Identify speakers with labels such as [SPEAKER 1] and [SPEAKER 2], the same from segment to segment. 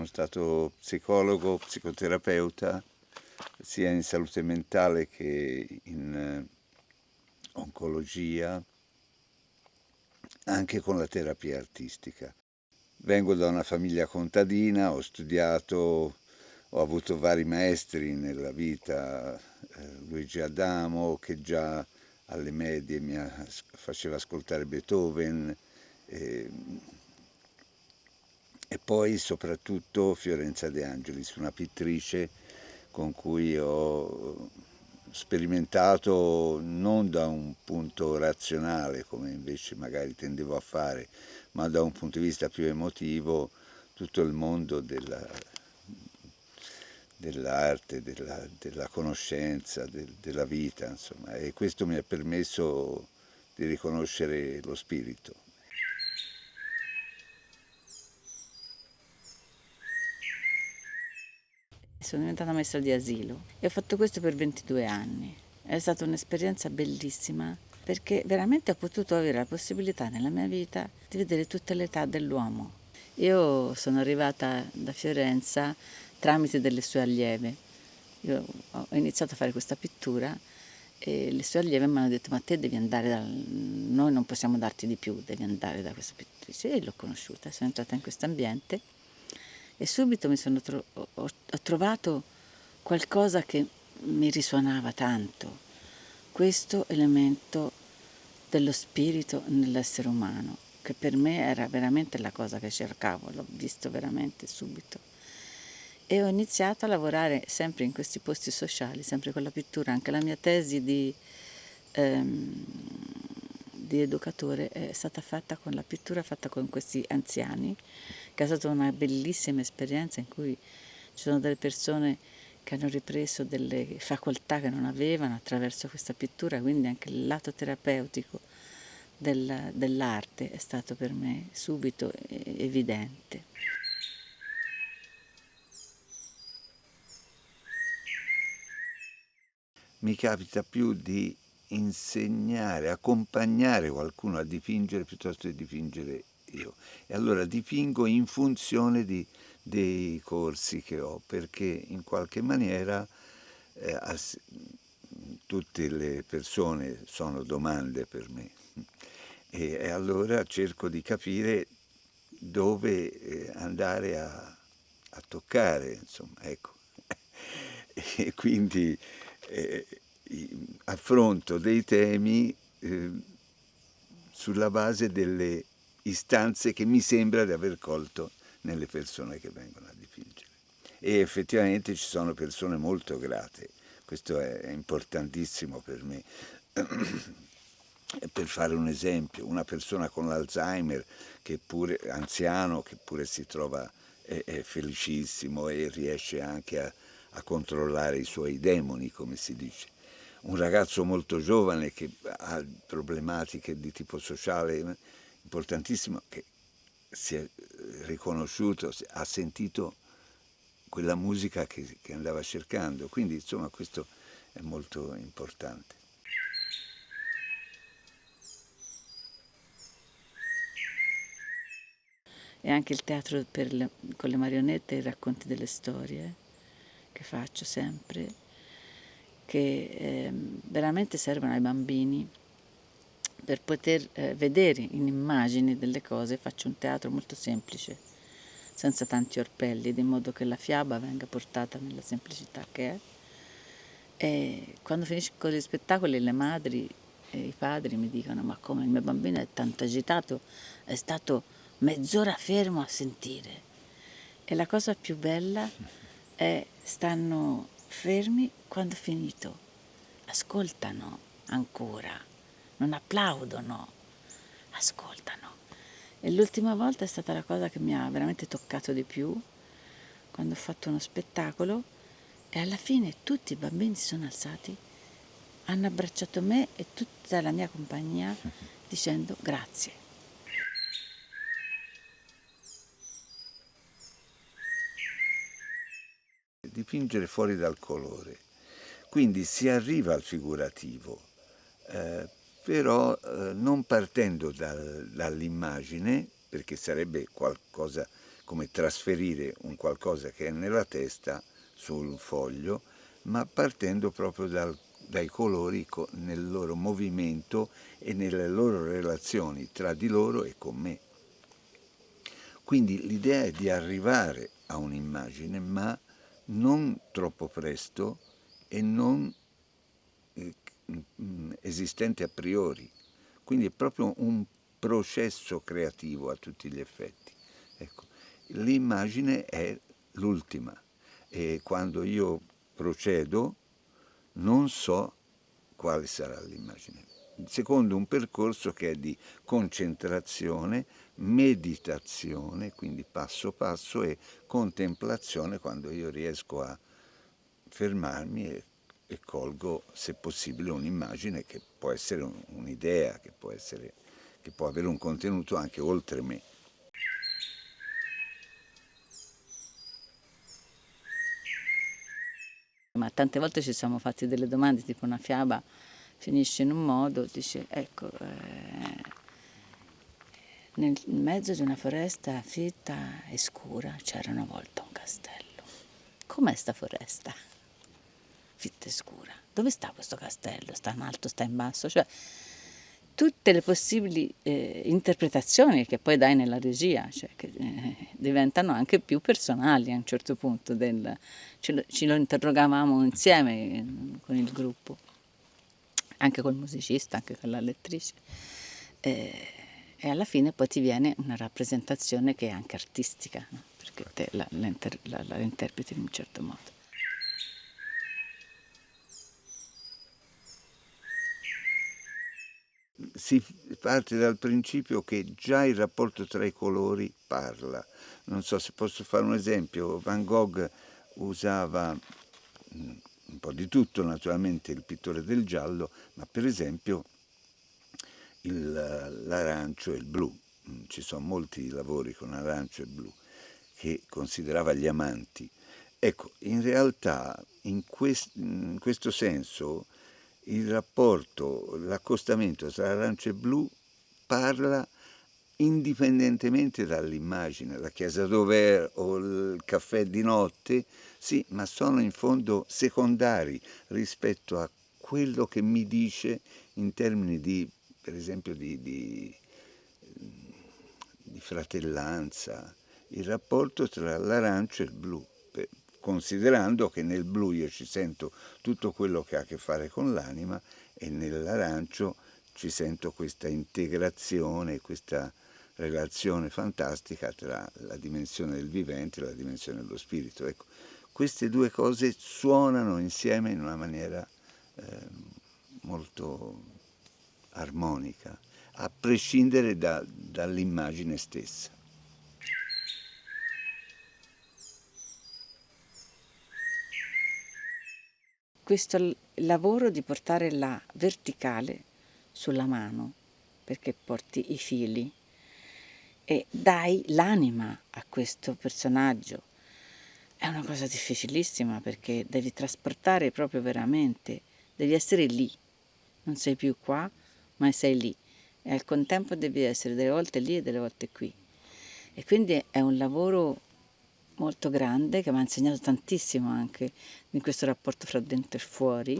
[SPEAKER 1] sono stato psicologo, psicoterapeuta, sia in salute mentale che in oncologia, anche con la terapia artistica. Vengo da una famiglia contadina, ho studiato, ho avuto vari maestri nella vita, Luigi Adamo che già alle medie faceva ascoltare Beethoven, e poi soprattutto Fiorenza De Angelis, una pittrice con cui ho sperimentato non da un punto razionale, come invece magari tendevo a fare, ma da un punto di vista più emotivo, tutto il mondo dell'arte, della conoscenza, della vita, insomma, e questo mi ha permesso di riconoscere lo spirito.
[SPEAKER 2] Sono diventata maestra di asilo e ho fatto questo per 22 anni. È stata un'esperienza bellissima perché veramente ho potuto avere la possibilità nella mia vita di vedere tutte le età dell'uomo. Io sono arrivata da Fiorenza tramite delle sue allieve. Io ho iniziato a fare questa pittura e le sue allieve mi hanno detto: ma te devi andare noi non possiamo darti di più, devi andare da questa pittrice. E l'ho conosciuta, sono entrata in questo ambiente e subito ho trovato qualcosa che mi risuonava tanto, questo elemento dello spirito nell'essere umano, che per me era veramente la cosa che cercavo, l'ho visto veramente subito. E ho iniziato a lavorare sempre in questi posti sociali, sempre con la pittura. Anche la mia tesi di educatore è stata fatta con la pittura, fatta con questi anziani, che è stata una bellissima esperienza in cui ci sono delle persone che hanno ripreso delle facoltà che non avevano attraverso questa pittura, quindi anche il lato terapeutico dell'arte è stato per me subito evidente.
[SPEAKER 1] Mi capita più di insegnare, accompagnare qualcuno a dipingere piuttosto che dipingere io. E allora dipingo in funzione dei corsi che ho, perché in qualche maniera tutte le persone sono domande per me. E allora cerco di capire dove andare a toccare, insomma, ecco. E quindi affronto dei temi sulla base delle istanze che mi sembra di aver colto nelle persone che vengono a dipingere. E effettivamente ci sono persone molto grate, questo è importantissimo per me. Per fare un esempio, una persona con l'Alzheimer, che pure anziano, che pure si trova è felicissimo e riesce anche a controllare i suoi demoni, come si dice. Un ragazzo molto giovane che ha problematiche di tipo sociale importantissimo, che si è riconosciuto, ha sentito quella musica che andava cercando, quindi insomma questo è molto importante.
[SPEAKER 2] E anche il teatro con le marionette e i racconti delle storie che faccio sempre, che veramente servono ai bambini per poter vedere in immagini delle cose. Faccio un teatro molto semplice, senza tanti orpelli, di modo che la fiaba venga portata nella semplicità che è. E quando finisco gli spettacoli le madri e i padri mi dicono: ma come, il mio bambino è tanto agitato, è stato mezz'ora fermo a sentire. E la cosa più bella è stanno fermi quando ho finito, ascoltano ancora, non applaudono, ascoltano. E l'ultima volta è stata la cosa che mi ha veramente toccato di più, quando ho fatto uno spettacolo e alla fine tutti i bambini si sono alzati, hanno abbracciato me e tutta la mia compagnia dicendo grazie.
[SPEAKER 1] Dipingere fuori dal colore, quindi si arriva al figurativo, però non partendo dall'immagine, perché sarebbe qualcosa come trasferire un qualcosa che è nella testa su un foglio, ma partendo proprio dai colori nel loro movimento e nelle loro relazioni tra di loro e con me. Quindi l'idea è di arrivare a un'immagine, ma non troppo presto e non esistente a priori. Quindi è proprio un processo creativo a tutti gli effetti. Ecco, l'immagine è l'ultima e quando io procedo non so quale sarà l'immagine. Secondo un percorso che è di concentrazione, meditazione, quindi passo passo, e contemplazione, quando io riesco a fermarmi e colgo, se possibile, un'immagine che può essere un'idea, che può avere un contenuto anche oltre me.
[SPEAKER 2] Ma tante volte ci siamo fatti delle domande, tipo una fiaba finisce in un modo, dice, ecco, nel mezzo di una foresta fitta e scura c'era una volta un castello. Com'è sta foresta? Fitta e scura. Dove sta questo castello? Sta in alto, sta in basso? Cioè, tutte le possibili interpretazioni che poi dai nella regia, cioè, che diventano anche più personali a un certo punto. Ce lo interrogavamo insieme con il gruppo, anche col musicista, anche con la lettrice. E alla fine poi ti viene una rappresentazione che è anche artistica, no? Perché te la interpreti in un certo modo.
[SPEAKER 1] Si parte dal principio che già il rapporto tra i colori parla. Non so se posso fare un esempio. Van Gogh usava un po' di tutto, naturalmente, il pittore del giallo, ma per esempio l'arancio e il blu. Ci sono molti lavori con arancio e blu che considerava gli amanti. Ecco, in realtà in questo senso il rapporto, l'accostamento tra arancio e blu parla indipendentemente dall'immagine. La chiesa dov'è o il caffè di notte, sì, ma sono in fondo secondari rispetto a quello che mi dice in termini di, per esempio, di fratellanza, il rapporto tra l'arancio e il blu, considerando che nel blu io ci sento tutto quello che ha a che fare con l'anima e nell'arancio ci sento questa integrazione, questa relazione fantastica tra la dimensione del vivente e la dimensione dello spirito. Ecco, queste due cose suonano insieme in una maniera molto armonica, a prescindere dall'immagine stessa.
[SPEAKER 2] Questo lavoro di portare la verticale sulla mano, perché porti i fili e dai l'anima a questo personaggio, è una cosa difficilissima perché devi trasportare proprio veramente, devi essere lì, non sei più qua, ma sei lì e al contempo devi essere delle volte lì e delle volte qui. E quindi è un lavoro molto grande che mi ha insegnato tantissimo anche in questo rapporto fra dentro e fuori,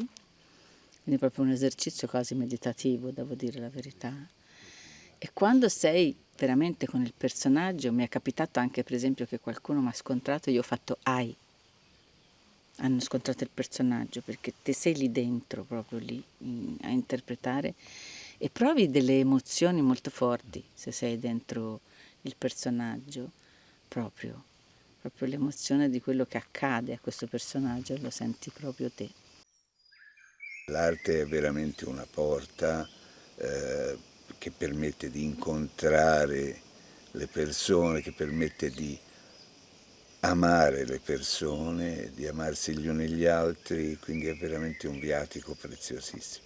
[SPEAKER 2] quindi proprio un esercizio quasi meditativo, devo dire la verità. E quando sei veramente con il personaggio, mi è capitato anche per esempio che qualcuno mi ha scontrato, io ho fatto ai, hanno scontrato il personaggio perché te sei lì dentro, proprio lì a interpretare e provi delle emozioni molto forti se sei dentro il personaggio, proprio l'emozione di quello che accade a questo personaggio, lo senti proprio te.
[SPEAKER 1] L'arte è veramente una porta che permette di incontrare le persone, che permette di amare le persone, di amarsi gli uni gli altri, quindi è veramente un viatico preziosissimo.